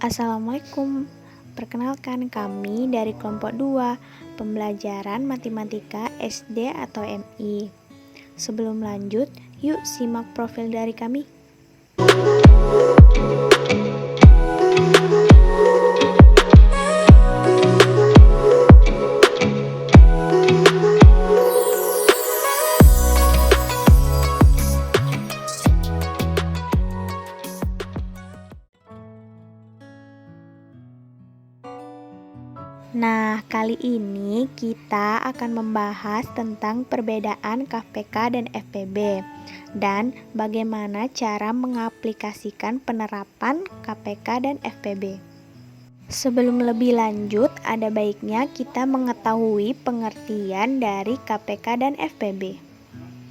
Assalamualaikum. Perkenalkan, kami dari kelompok 2 pembelajaran matematika SD atau MI. Sebelum lanjut, yuk simak profil dari kami. Nah, kali ini kita akan membahas tentang perbedaan KPK dan FPB dan bagaimana cara mengaplikasikan penerapan KPK dan FPB. Sebelum lebih lanjut, ada baiknya kita mengetahui pengertian dari KPK dan FPB.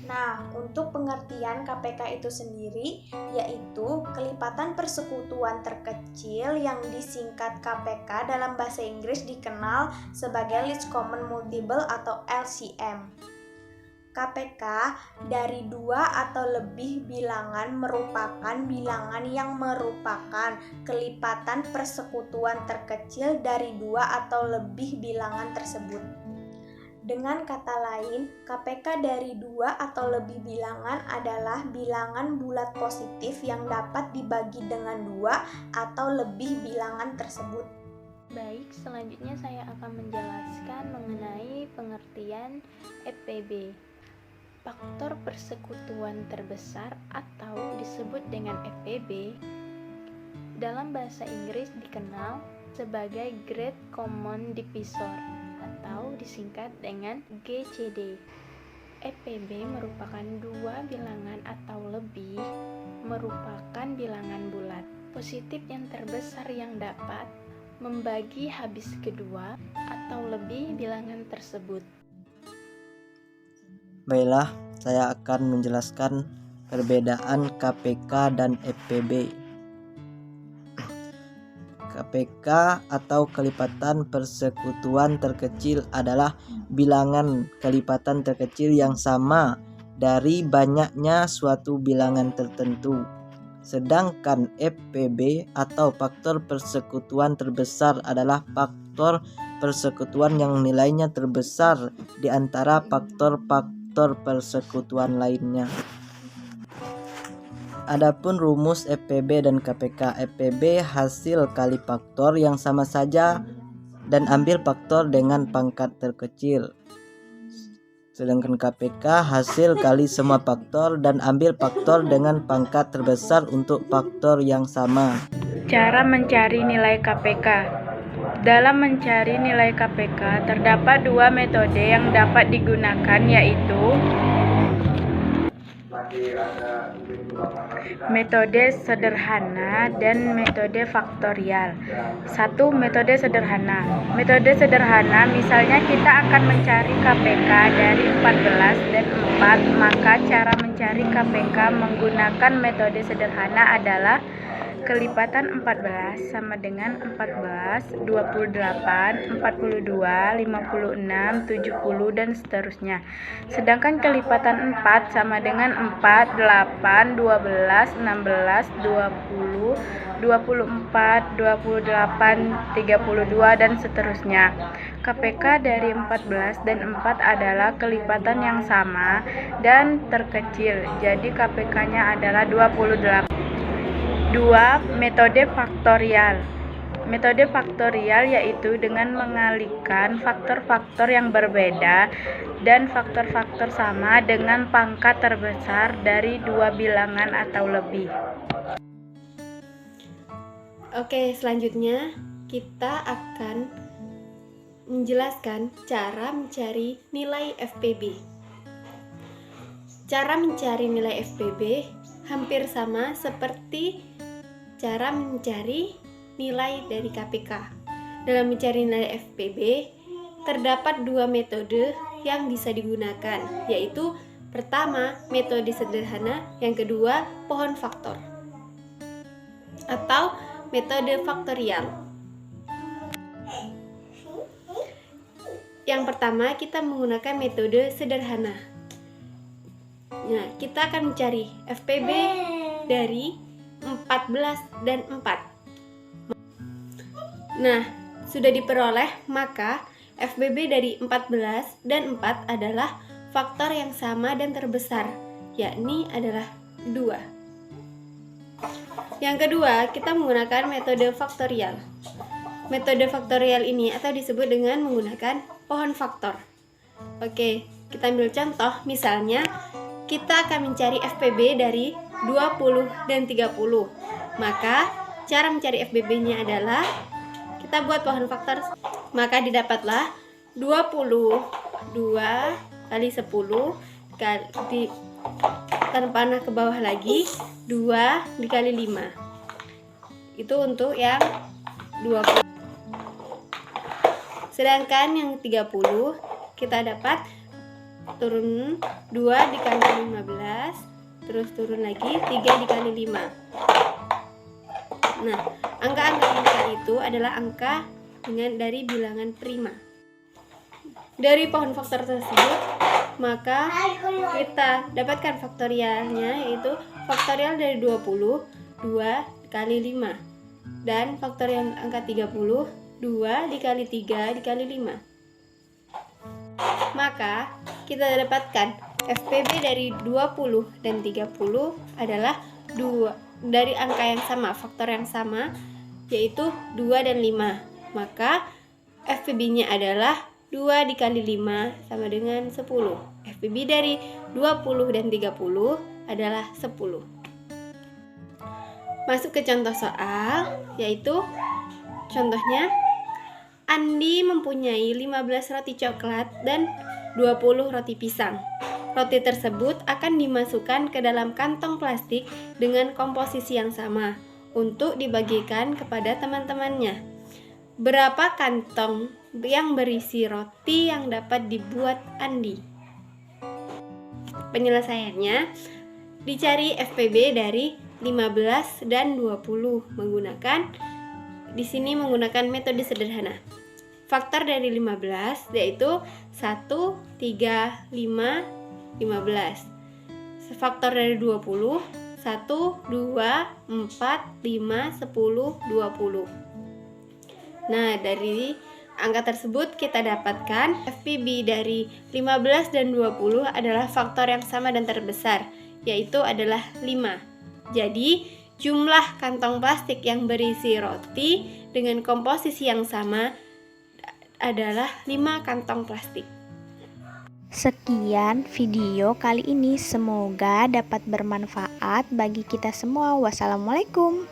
Nah, untuk pengertian KPK itu sendiri yaitu kelipatan persekutuan terkecil yang disingkat KPK dalam bahasa Inggris dikenal sebagai Least Common Multiple atau LCM. KPK dari 2 atau lebih bilangan merupakan bilangan yang merupakan kelipatan persekutuan terkecil dari 2 atau lebih bilangan tersebut. Dengan kata lain, KPK dari 2 atau lebih bilangan adalah bilangan bulat positif yang dapat dibagi dengan 2 atau lebih bilangan tersebut. Baik, selanjutnya saya akan menjelaskan mengenai pengertian FPB. Faktor persekutuan terbesar atau disebut dengan FPB dalam bahasa Inggris dikenal sebagai Great Common Divisor atau disingkat dengan GCD. FPB merupakan 2 bilangan atau lebih merupakan bilangan bulat positif yang terbesar yang dapat membagi habis kedua atau lebih bilangan tersebut. Baiklah, saya akan menjelaskan perbedaan KPK dan FPB. KPK atau kelipatan persekutuan terkecil adalah bilangan kelipatan terkecil yang sama dari banyaknya suatu bilangan tertentu. Sedangkan FPB atau faktor persekutuan terbesar adalah faktor persekutuan yang nilainya terbesar di antara faktor-faktor persekutuan lainnya. Adapun rumus FPB dan KPK. FPB hasil kali faktor yang sama saja dan ambil faktor dengan pangkat terkecil. Sedangkan KPK hasil kali semua faktor dan ambil faktor dengan pangkat terbesar untuk faktor yang sama. Cara mencari nilai KPK. Dalam mencari nilai KPK terdapat 2 metode yang dapat digunakan, yaitu metode sederhana dan metode faktorial. 1. Metode sederhana. Metode sederhana misalnya kita akan mencari KPK dari 14 dan 4, maka cara mencari KPK menggunakan metode sederhana adalah kelipatan 14 sama dengan 14, 28, 42, 56, 70, dan seterusnya. Sedangkan kelipatan 4 sama dengan 4, 8, 12, 16, 20, 24, 28, 32, dan seterusnya. KPK dari 14 dan 4 adalah kelipatan yang sama dan terkecil, jadi KPK-nya adalah 28. 2. Metode faktorial. Metode faktorial yaitu dengan mengalihkan faktor-faktor yang berbeda dan faktor-faktor sama dengan pangkat terbesar dari 2 bilangan atau lebih. Oke, selanjutnya kita akan menjelaskan cara mencari nilai FPB. Cara mencari nilai FPB hampir sama seperti cara mencari nilai dari KPK. Dalam mencari nilai FPB, terdapat 2 metode yang bisa digunakan, yaitu pertama, metode sederhana, yang kedua, pohon faktor atau metode faktorial. Yang pertama, kita menggunakan metode sederhana. Nah, kita akan mencari FPB dari 14 dan 4. Nah, sudah diperoleh, maka FBB dari 14 dan 4 adalah faktor yang sama dan terbesar, yakni adalah 2. Yang kedua, kita menggunakan metode faktorial. Metode faktorial ini atau disebut dengan menggunakan pohon faktor. Oke, kita ambil contoh, misalnya kita akan mencari FPB dari 20 dan 30. Maka cara mencari FBB-nya adalah kita buat pohon faktor, maka didapatlah 22 kali 10 kali panah ke bawah lagi 2 dikali 5. Itu untuk yang 20. Sedangkan yang 30 kita dapat turun 2 dikali 15, terus turun lagi 3 dikali 5. Nah, angka-angka itu adalah angka dari bilangan prima. Dari pohon faktor tersebut, maka kita dapatkan faktorialnya, yaitu faktorial dari 20, 2 dikali 5. Dan faktorial angka 30, 2 dikali 3 dikali 5. Maka kita dapatkan FPB dari 20 dan 30 adalah 2 dari angka yang sama, faktor yang sama, yaitu 2 dan 5. Maka FPB-nya adalah 2 dikali 5 sama dengan 10. FPB dari 20 dan 30 adalah 10. Masuk ke contoh soal, yaitu contohnya Andi mempunyai 15 roti coklat dan 20 roti pisang. Roti tersebut akan dimasukkan ke dalam kantong plastik dengan komposisi yang sama untuk dibagikan kepada teman-temannya. Berapa kantong yang berisi roti yang dapat dibuat Andi? Penyelesaiannya, dicari FPB dari 15 dan 20 di sini menggunakan metode sederhana. Faktor dari 15 yaitu 1, 3, 5, 15. Faktor dari 20 1, 2, 4, 5, 10, 20. Nah, dari angka tersebut kita dapatkan FPB dari 15 dan 20 adalah faktor yang sama dan terbesar, yaitu adalah 5. Jadi, jumlah kantong plastik yang berisi roti dengan komposisi yang sama adalah 5 kantong plastik. Sekian video kali ini, semoga dapat bermanfaat bagi kita semua. Wassalamualaikum.